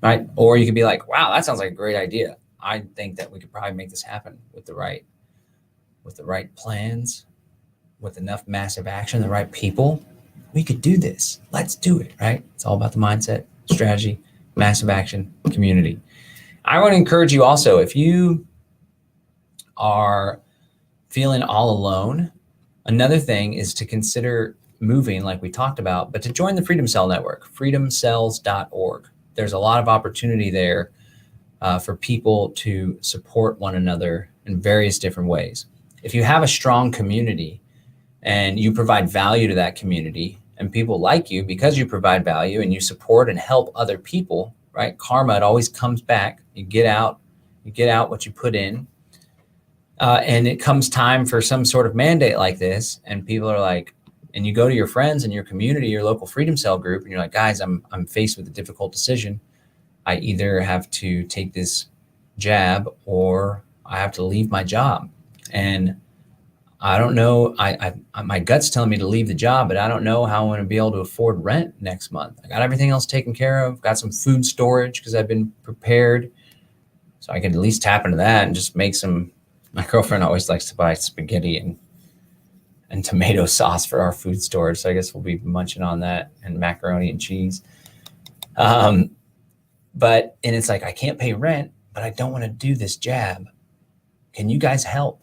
right. Or you could be like, wow, that sounds like a great idea. I think that we could probably make this happen with the right plans, with enough massive action, the right people. We could do this. Let's do it, right? It's all about the mindset, strategy, massive action, community. I want to encourage you also, if you are feeling all alone, another thing is to consider moving, like we talked about, but to join the Freedom Cell Network, freedomcells.org. There's a lot of opportunity there for people to support one another in various different ways. If you have a strong community and you provide value to that community and people like you because you provide value and you support and help other people, right? Karma, it always comes back. You get out what you put in. And it comes time for some sort of mandate like this, and people are like, and you go to your friends in your community, your local Freedom Cell group, and you're like, guys, I'm faced with a difficult decision. I either have to take this jab or I have to leave my job. And I don't know, my gut's telling me to leave the job, but I don't know how I'm going to be able to afford rent next month. I got everything else taken care of, got some food storage because I've been prepared. So I can at least tap into that and just make some. My girlfriend always likes to buy spaghetti and tomato sauce for our food storage. So I guess we'll be munching on that, and macaroni and cheese. And it's like, I can't pay rent, but I don't want to do this jab. Can you guys help?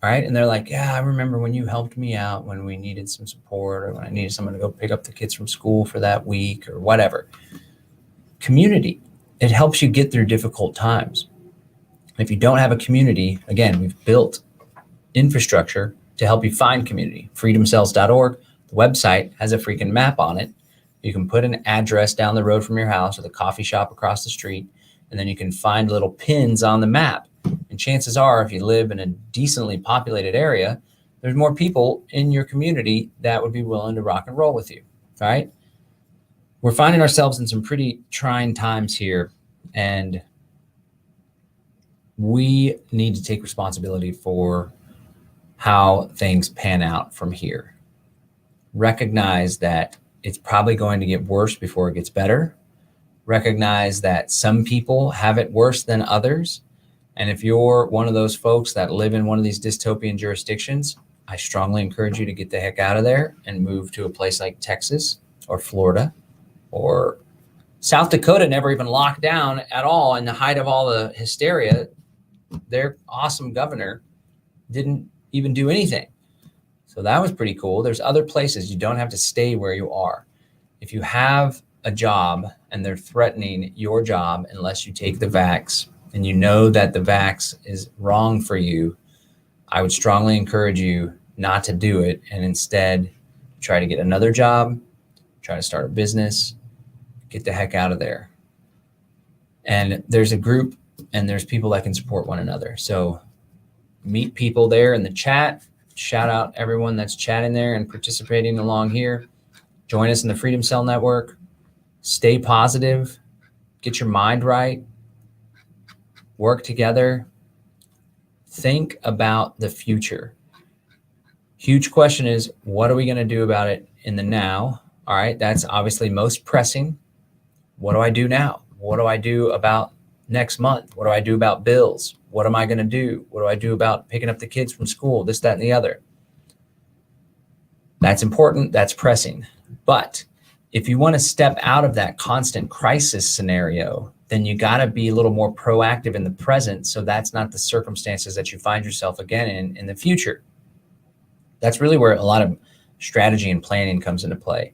All right. And they're like, yeah, I remember when you helped me out when we needed some support, or when I needed someone to go pick up the kids from school for that week or whatever. Community, it helps you get through difficult times. If you don't have a community, again, we've built infrastructure to help you find community. freedomcells.org. The website has a freaking map on it. You can put an address down the road from your house or the coffee shop across the street, and then you can find little pins on the map. And chances are, if you live in a decently populated area, there's more people in your community that would be willing to rock and roll with you, right? We're finding ourselves in some pretty trying times here, and we need to take responsibility for how things pan out from here. Recognize that it's probably going to get worse before it gets better. Recognize that some people have it worse than others. And if you're one of those folks that live in one of these dystopian jurisdictions, I strongly encourage you to get the heck out of there and move to a place like Texas or Florida or South Dakota. Never even locked down at all in the height of all the hysteria. Their awesome governor didn't even do anything. So that was pretty cool. There's other places. You don't have to stay where you are. If you have a job and they're threatening your job unless you take the vax, and you know that the vax is wrong for you, I would strongly encourage you not to do it, and instead try to get another job, try to start a business, get the heck out of there. And there's a group and there's people that can support one another. So meet people there in the chat. Shout out everyone that's chatting there and participating along here. Join us in the Freedom Cell Network. Stay positive. get your mind right, work together, think about the future. Huge question is, what are we going to do about it in the now? All right, that's obviously most pressing. What do I do now? What do I do about next month? What do I do about bills? What am I going to do? What do I do about picking up the kids from school? This, that, and the other. That's important. That's pressing. But if you want to step out of that constant crisis scenario, then you got to be a little more proactive in the present. So that's not the circumstances that you find yourself again in the future. That's really where a lot of strategy and planning comes into play.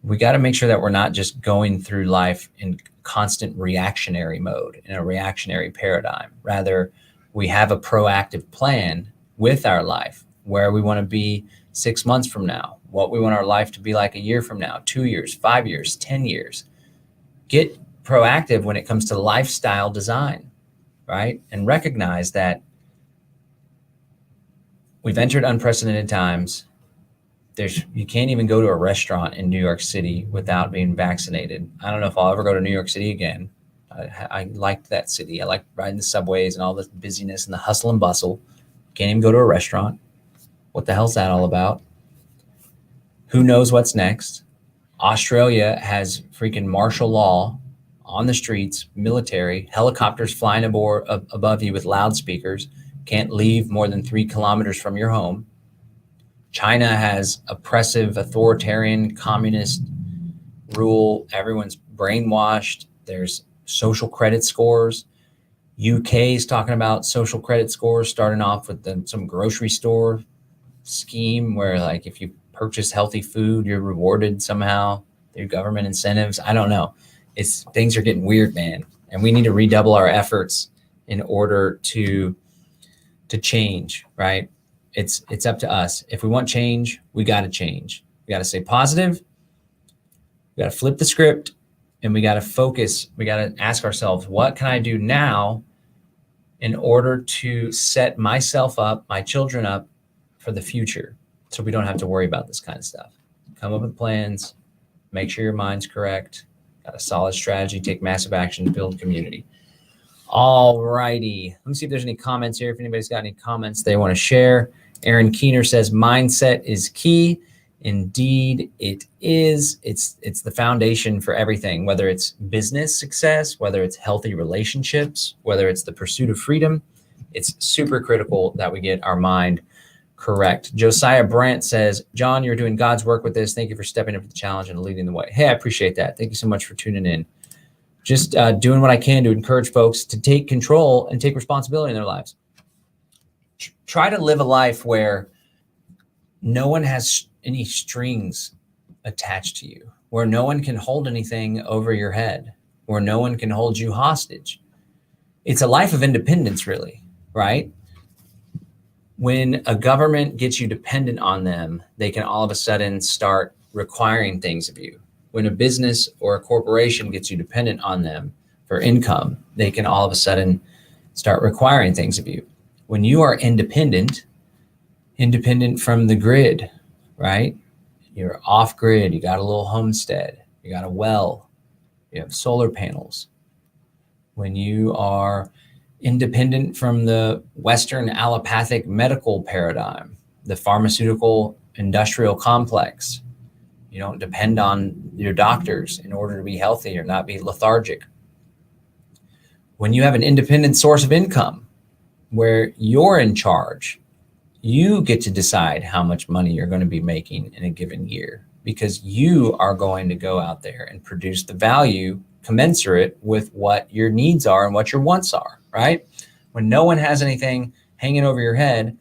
We got to make sure that we're not just going through life in constant reactionary mode, in a reactionary paradigm. Rather, we have a proactive plan with our life, where we want to be 6 months from now, what we want our life to be like a year from now, 2 years, 5 years, 10 years. Get proactive when it comes to lifestyle design, right? And recognize that we've entered unprecedented times. You can't even go to a restaurant in New York City without being vaccinated. I don't know if I'll ever go to New York City again. I liked that city. I like riding the subways and all the busyness and the hustle and bustle. Can't even go to a restaurant. What the hell's that all about? Who knows what's next? Australia has freaking martial law on the streets, military, helicopters flying above you with loudspeakers. Can't leave more than 3 kilometers from your home. China has oppressive, authoritarian, communist rule. Everyone's brainwashed. There's social credit scores. UK is talking about social credit scores, starting off with some grocery store scheme where, like, if you purchase healthy food, you're rewarded somehow through government incentives. I don't know. Things are getting weird, man. And we need to redouble our efforts in order to change, right? It's up to us. If we want change, we got to change. We got to stay positive. We got to flip the script, and we got to focus. We got to ask ourselves, what can I do now in order to set myself up, my children up for the future, so we don't have to worry about this kind of stuff. Come up with plans, make sure your mind's correct, got a solid strategy, take massive action to build community. All righty. Let me see if there's any comments here. If anybody's got any comments they want to share. Aaron Keener says, mindset is key. Indeed, it is. It's the foundation for everything, whether it's business success, whether it's healthy relationships, whether it's the pursuit of freedom. It's super critical that we get our mind correct. Josiah Brandt says, John, you're doing God's work with this. Thank you for stepping up to the challenge and leading the way. Hey, I appreciate that. Thank you so much for tuning in. Just doing what I can to encourage folks to take control and take responsibility in their lives. Try to live a life where no one has any strings attached to you, where no one can hold anything over your head, where no one can hold you hostage. It's a life of independence, really, right? When a government gets you dependent on them, they can all of a sudden start requiring things of you. When a business or a corporation gets you dependent on them for income, they can all of a sudden start requiring things of you. When you are independent from the grid, right? You're off grid, you got a little homestead, you got a well, you have solar panels. When you are independent from the Western allopathic medical paradigm, the pharmaceutical industrial complex, you don't depend on your doctors in order to be healthy or not be lethargic. When you have an independent source of income where you're in charge, you get to decide how much money you're going to be making in a given year, because you are going to go out there and produce the value commensurate with what your needs are and what your wants are, right? When no one has anything hanging over your head,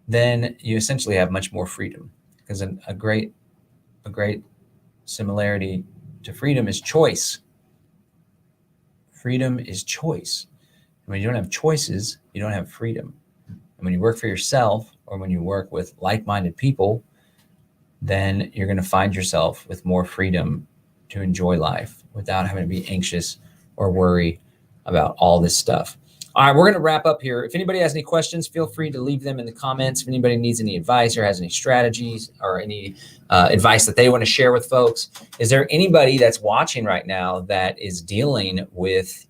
then you essentially have much more freedom, because a great similarity to freedom is choice. Freedom is choice. And when you don't have choices, you don't have freedom. And when you work for yourself, or when you work with like-minded people, then you're going to find yourself with more freedom to enjoy life without having to be anxious or worry about all this stuff. All right, we're going to wrap up here. If anybody has any questions, feel free to leave them in the comments. If anybody needs any advice or has any strategies or any advice that they want to share with folks, is there anybody that's watching right now that is dealing with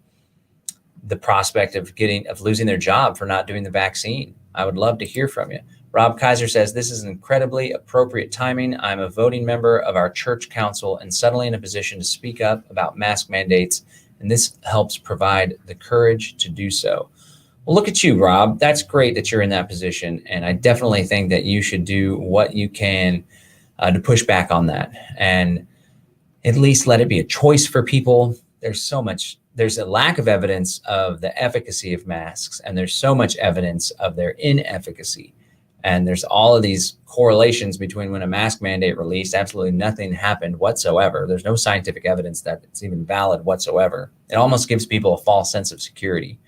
the prospect of losing their job for not doing the vaccine? I would love to hear from you. Rob Kaiser says, this is incredibly appropriate timing. I'm a voting member of our church council and suddenly in a position to speak up about mask mandates, and this helps provide the courage to do so. Well, look at you, Rob. That's great that you're in that position, and I definitely think that you should do what you can to push back on that and at least let it be a choice for people. There's a lack of evidence of the efficacy of masks, and there's so much evidence of their inefficacy. And there's all of these correlations between when a mask mandate released, absolutely nothing happened whatsoever. There's no scientific evidence that it's even valid whatsoever. It almost gives people a false sense of security.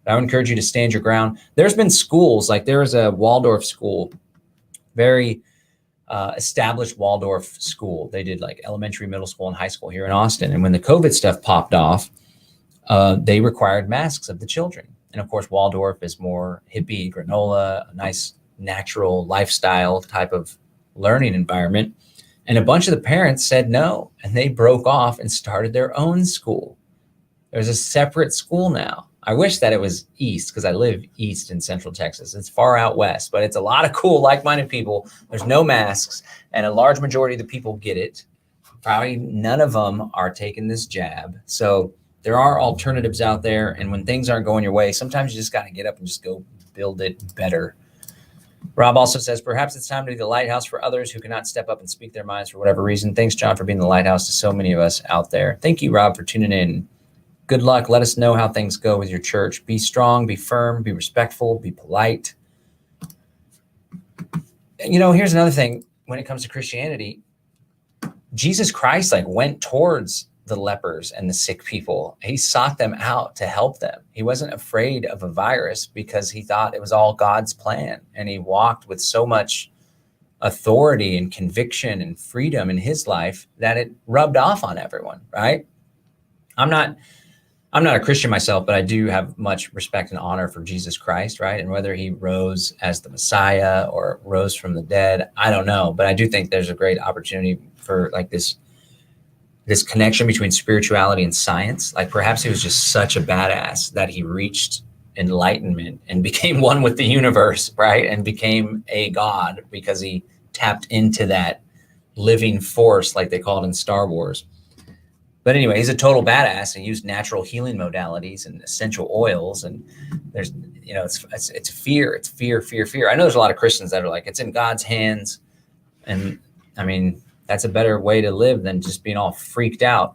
But I would encourage you to stand your ground. There's been schools, like there was a Waldorf school, very established Waldorf school. They did like elementary, middle school, and high school here in Austin. And when the COVID stuff popped off, they required masks of the children. And of course, Waldorf is more hippie, granola, a nice natural lifestyle type of learning environment. And a bunch of the parents said no, and they broke off and started their own school. There's a separate school now. I wish that it was east, because I live east in Central Texas. It's far out west, but it's a lot of cool, like-minded people. There's no masks, and a large majority of the people get it. Probably none of them are taking this jab. So there are alternatives out there, and when things aren't going your way, sometimes you just got to get up and just go build it better. Rob also says, perhaps it's time to be the lighthouse for others who cannot step up and speak their minds for whatever reason. Thanks, John, for being the lighthouse to so many of us out there. Thank you, Rob, for tuning in. Good luck. Let us know how things go with your church. Be strong, be firm, be respectful, be polite. Here's another thing when it comes to Christianity. Jesus Christ went towards the lepers and the sick people. He sought them out to help them. He wasn't afraid of a virus because he thought it was all God's plan. And he walked with so much authority and conviction and freedom in his life that it rubbed off on everyone, right? I'm not a Christian myself, but I do have much respect and honor for Jesus Christ, right? And whether he rose as the Messiah or rose from the dead, I don't know. But I do think there's a great opportunity for this connection between spirituality and science. Like perhaps he was just such a badass that he reached enlightenment and became one with the universe, right? And became a god because he tapped into that living force, like they call it in Star Wars. But anyway, he's a total badass and used natural healing modalities and essential oils. And there's, it's fear. It's fear, fear, fear. I know there's a lot of Christians that are like, it's in God's hands. And I mean, that's a better way to live than just being all freaked out.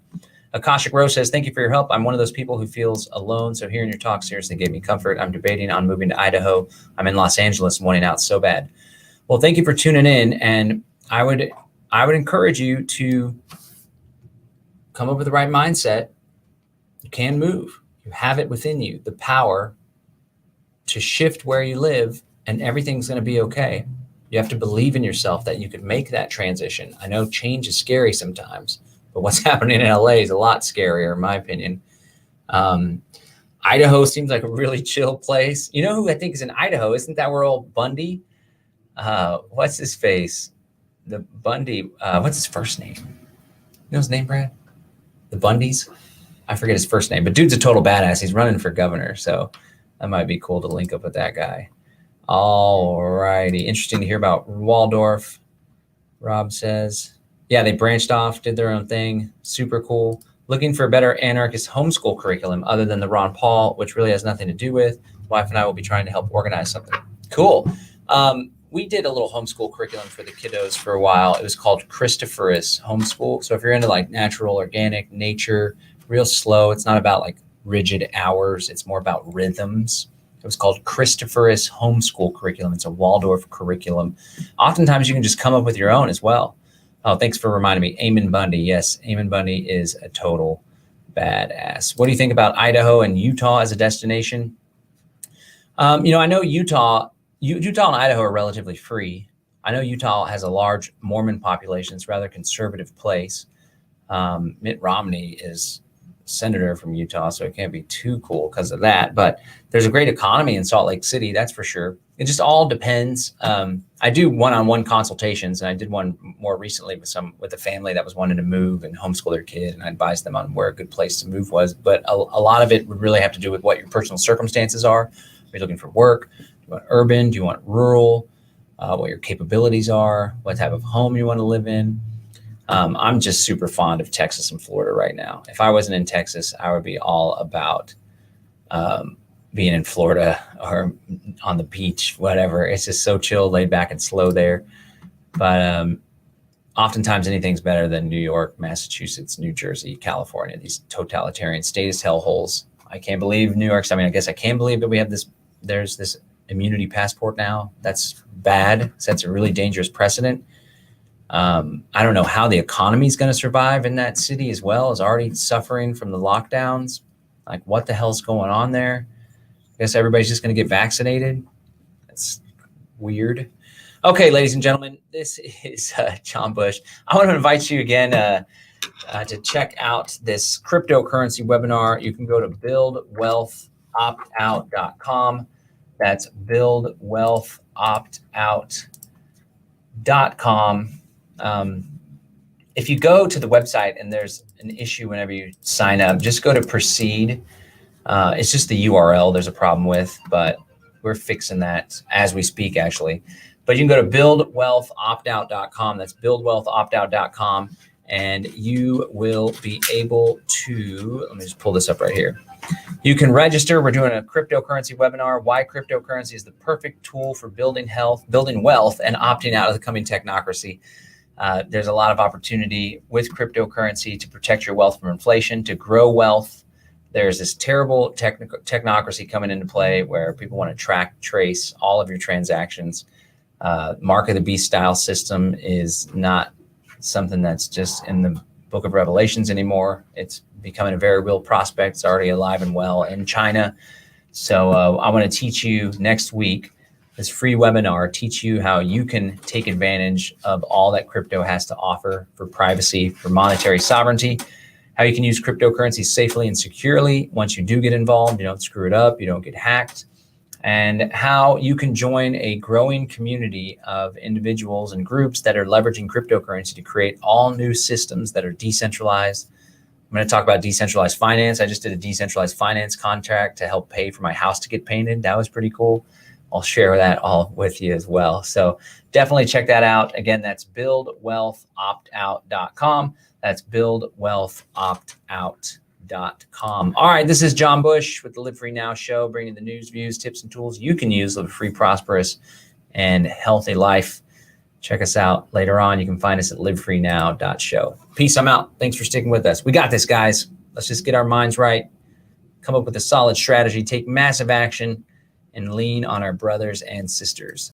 Akashic Rose says, thank you for your help. I'm one of those people who feels alone. So hearing your talk seriously gave me comfort. I'm debating on moving to Idaho. I'm in Los Angeles and wanting out so bad. Well, thank you for tuning in. And I would encourage you to come up with the right mindset. You can move. You have it within you, the power to shift where you live, and everything's going to be okay. You have to believe in yourself that you could make that transition. I know change is scary sometimes, but what's happening in LA is a lot scarier, in my opinion. Idaho seems like a really chill place. You know who I think is in Idaho? Isn't that where old Bundy? What's his face? The Bundy. What's his first name? You know his name, Brad? The Bundys? I forget his first name, but dude's a total badass. He's running for governor, so that might be cool to link up with that guy. All righty. Interesting to hear about Waldorf. Rob says, yeah, they branched off, did their own thing. Super cool. Looking for a better anarchist homeschool curriculum other than the Ron Paul, which really has nothing to do with. Wife and I will be trying to help organize something. Cool. We did a little homeschool curriculum for the kiddos for a while. It was called Christopherus Homeschool. So if you're into like natural, organic, nature, real slow, it's not about like rigid hours. It's more about rhythms. It was called Christopherus Homeschool Curriculum. It's a Waldorf curriculum. Oftentimes you can just come up with your own as well. Oh, thanks for reminding me. Eamon Bundy. Yes, Eamon Bundy is a total badass. What do you think about Idaho and Utah as a destination? I know Utah and Idaho are relatively free. I know Utah has a large Mormon population. It's a rather conservative place. Mitt Romney is senator from Utah, so it can't be too cool because of that. But there's a great economy in Salt Lake City, that's for sure. It just all depends. I do one-on-one consultations, and I did one more recently with a family that was wanting to move and homeschool their kid, and I advised them on where a good place to move was. But a lot of it would really have to do with what your personal circumstances are. Are you looking for work? Do you want urban? Do you want rural? What your capabilities are? What type of home you want to live in? I'm just super fond of Texas and Florida right now. If I wasn't in Texas, I would be all about being in Florida or on the beach, whatever. It's just so chill, laid back, and slow there. But oftentimes anything's better than New York, Massachusetts, New Jersey, California, these totalitarian statist hellholes. I can't believe New York's, I mean, I guess I can believe that we have there's this immunity passport now. That's bad. Sets a really dangerous precedent. I don't know how the economy is going to survive in that city as well. Is already suffering from the lockdowns. Like, what the hell's going on there? I guess everybody's just going to get vaccinated. That's weird. Okay, ladies and gentlemen, this is John Bush. I want to invite you again to check out this cryptocurrency webinar. You can go to buildwealthoptout.com. That's buildwealthoptout.com. If you go to the website and there's an issue whenever you sign up, just go to proceed. It's just the URL there's a problem with, but we're fixing that as we speak, actually. But you can go to buildwealthoptout.com. That's buildwealthoptout.com. And you will be able to, let me just pull this up right here. You can register. We're doing a cryptocurrency webinar, why cryptocurrency is the perfect tool for building wealth, and opting out of the coming technocracy. There's a lot of opportunity with cryptocurrency to protect your wealth from inflation, to grow wealth. There's this terrible technocracy coming into play where people want to track, trace all of your transactions. Mark of the beast style system is not something that's just in the book of Revelations anymore. It's becoming a very real prospect. It's already alive and well in China. So I want to teach you next week, this free webinar, teach you how you can take advantage of all that crypto has to offer for privacy, for monetary sovereignty, how you can use cryptocurrency safely and securely. Once you do get involved, you don't screw it up, you don't get hacked, and how you can join a growing community of individuals and groups that are leveraging cryptocurrency to create all new systems that are decentralized. I'm going to talk about decentralized finance. I just did a decentralized finance contract to help pay for my house to get painted. That was pretty cool. I'll share that all with you as well. So definitely check that out. Again, that's buildwealthoptout.com. That's buildwealthoptout.com. All right, this is John Bush with the Live Free Now show, bringing the news, views, tips, and tools you can use to live a free, prosperous, and healthy life. Check us out later on. You can find us at livefreenow.show. Peace. I'm out. Thanks for sticking with us. We got this, guys. Let's just get our minds right, come up with a solid strategy, take massive action, and lean on our brothers and sisters.